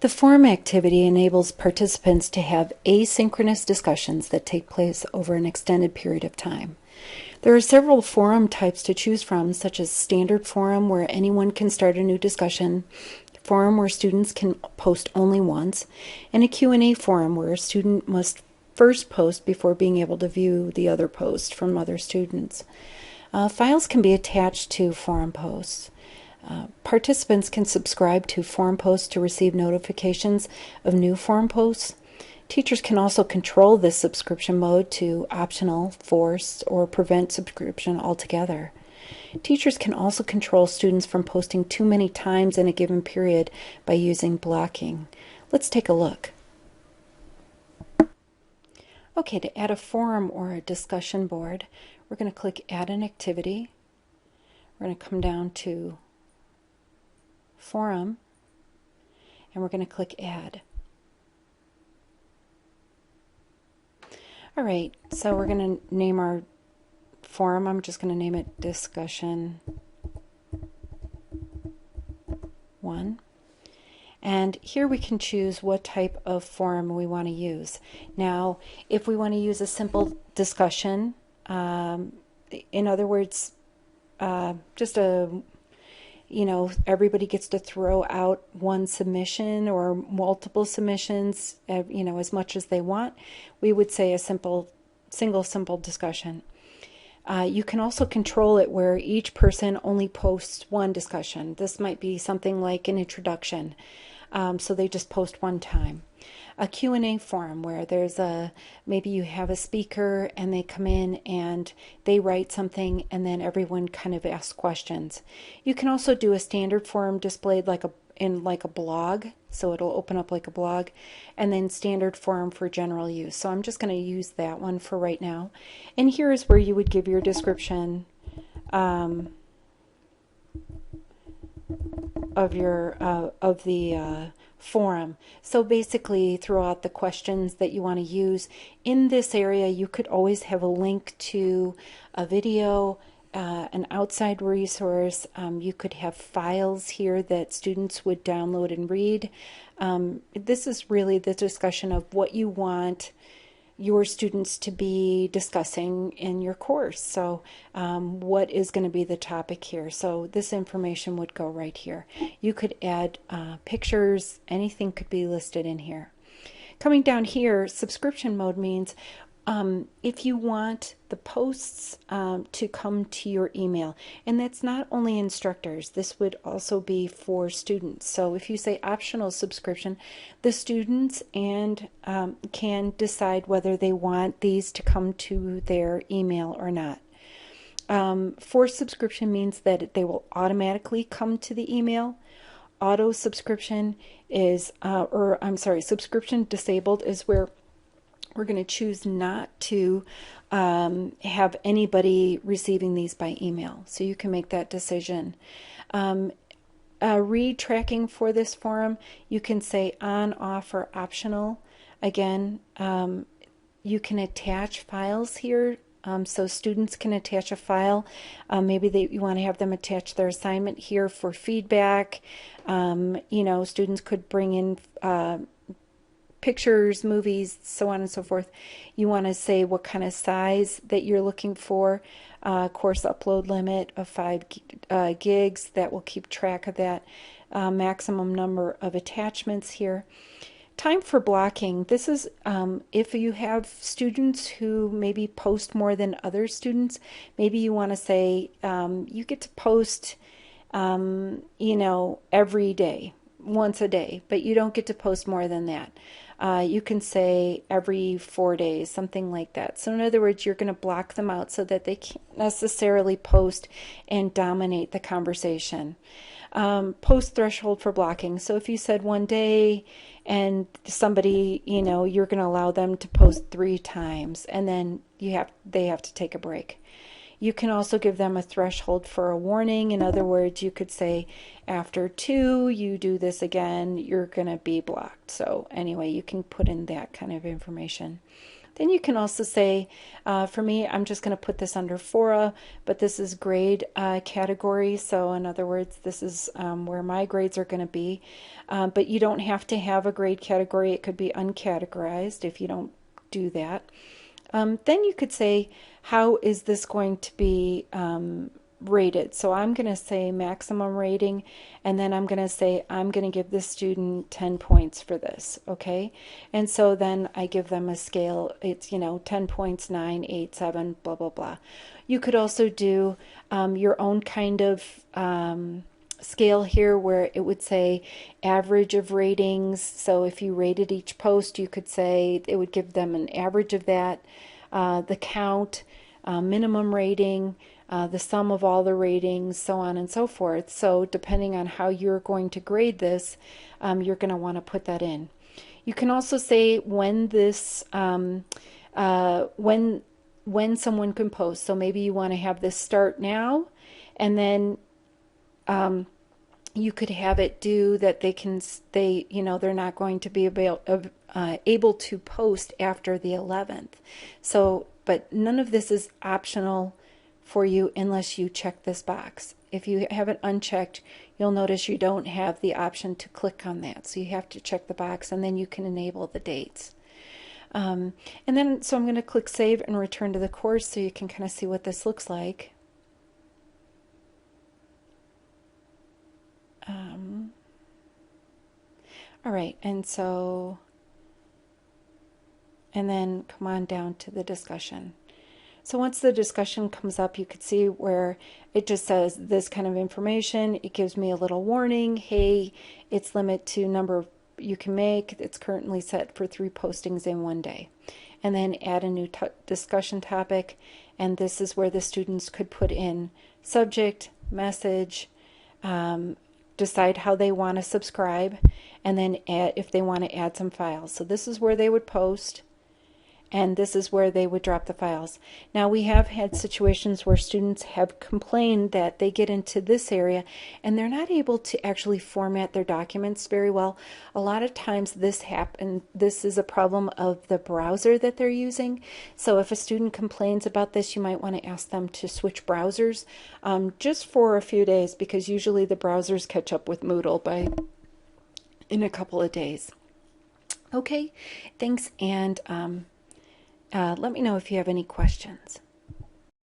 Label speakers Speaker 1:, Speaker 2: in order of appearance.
Speaker 1: The forum activity enables participants to have asynchronous discussions that take place over an extended period of time. There are several forum types to choose from, such as standard forum, where anyone can start a new discussion, forum where students can post only once, and a Q&A forum where a student must first post before being able to view the other posts from other students. Files can be attached to forum posts. Participants can subscribe to forum posts to receive notifications of new forum posts. Teachers can also control this subscription mode to optional, force, or prevent subscription altogether. Teachers can also control students from posting too many times in a given period by using blocking. Let's take a look. Okay, to add a forum or a discussion board, we're going to click Add an Activity. We're going to come down to Forum, and we're going to click Add. All right, so we're going to name our forum. I'm just going to name it Discussion 1. And here we can choose what type of forum we want to use. Now, if we want to use a simple discussion, in other words, just everybody gets to throw out one submission or multiple submissions, as much as they want, we would say a simple discussion. You can also control it where each person only posts one discussion. This might be something like an introduction, so they just post one time. A Q&A forum where there's maybe you have a speaker and they come in and they write something and then everyone kind of asks questions. You can also do a standard forum displayed in a blog, so it'll open up like a blog, and then standard forum for general use. So I'm just going to use that one for right now. And here is where you would give your description of the forum. So basically throw out the questions that you want to use. In this area you could always have a link to a video, an outside resource. You could have files here that students would download and read. This is really the discussion of what you want your students to be discussing in your course. So what is going to be the topic here? So this information would go right here. You could add pictures, anything could be listed in here. Coming down here, subscription mode means if you want the posts to come to your email, and that's not only instructors, this would also be for students. So if you say optional subscription, the students can decide whether they want these to come to their email or not. Forced subscription means that they will automatically come to the email. Auto subscription is, subscription disabled is where we're going to choose not to have anybody receiving these by email. So you can make that decision. Read tracking for this forum, you can say on, off, or optional. Again, you can attach files here. So students can attach a file. Maybe you want to have them attach their assignment here for feedback. Students could bring in pictures, movies, so on and so forth. You want to say what kind of size that you're looking for. Course upload limit of 5 gigs. That will keep track of that. Maximum number of attachments here. Time for blocking. This is if you have students who maybe post more than other students, maybe you want to say you get to post every day, once a day, but you don't get to post more than that. You can say every 4 days, something like that. So in other words, you're going to block them out so that they can't necessarily post and dominate the conversation. Post threshold for blocking. So if you said 1 day and somebody, you're going to allow them to post 3 times, and then they have to take a break. You can also give them a threshold for a warning. In other words, you could say after 2, you do this again, you're going to be blocked. So anyway, you can put in that kind of information. Then you can also say, for me, I'm just going to put this under fora, but this is grade category. So in other words, this is where my grades are going to be. But you don't have to have a grade category. It could be uncategorized if you don't do that. Then you could say, how is this going to be rated? So I'm going to say maximum rating, and then I'm going to say I'm going to give this student 10 points for this, okay? And so then I give them a scale. It's, 10 points, 9, 8, 7, blah, blah, blah. You could also do your own kind of scale here where it would say average of ratings. So if you rated each post, you could say it would give them an average of that, the count, minimum rating, the sum of all the ratings, so on and so forth. So depending on how you're going to grade this, you're going to want to put that in. You can also say when this, when someone can post. So maybe you want to have this start now, and then you could have it do that they're not going to be able to post after the 11th. So, but none of this is optional for you unless you check this box. If you have it unchecked, you'll notice you don't have the option to click on that. So you have to check the box, and then you can enable the dates. And then, so I'm going to click Save and return to the course so you can kind of see what this looks like. All right, and then come on down to the discussion. So once the discussion comes up, you could see where it just says this kind of information. It gives me a little warning. Hey, it's limit to number you can make. It's currently set for 3 postings in 1 day. And then add a new discussion topic. And this is where the students could put in subject, message, decide how they want to subscribe, and then add, if they want to add some files. So this is where they would post, and this is where they would drop the files. Now, we have had situations where students have complained that they get into this area and they're not able to actually format their documents very well. A lot of times this is a problem of the browser that they're using. So if a student complains about this, you might want to ask them to switch browsers just for a few days, because usually the browsers catch up with Moodle in a couple of days. Okay, thanks, and let me know if you have any questions.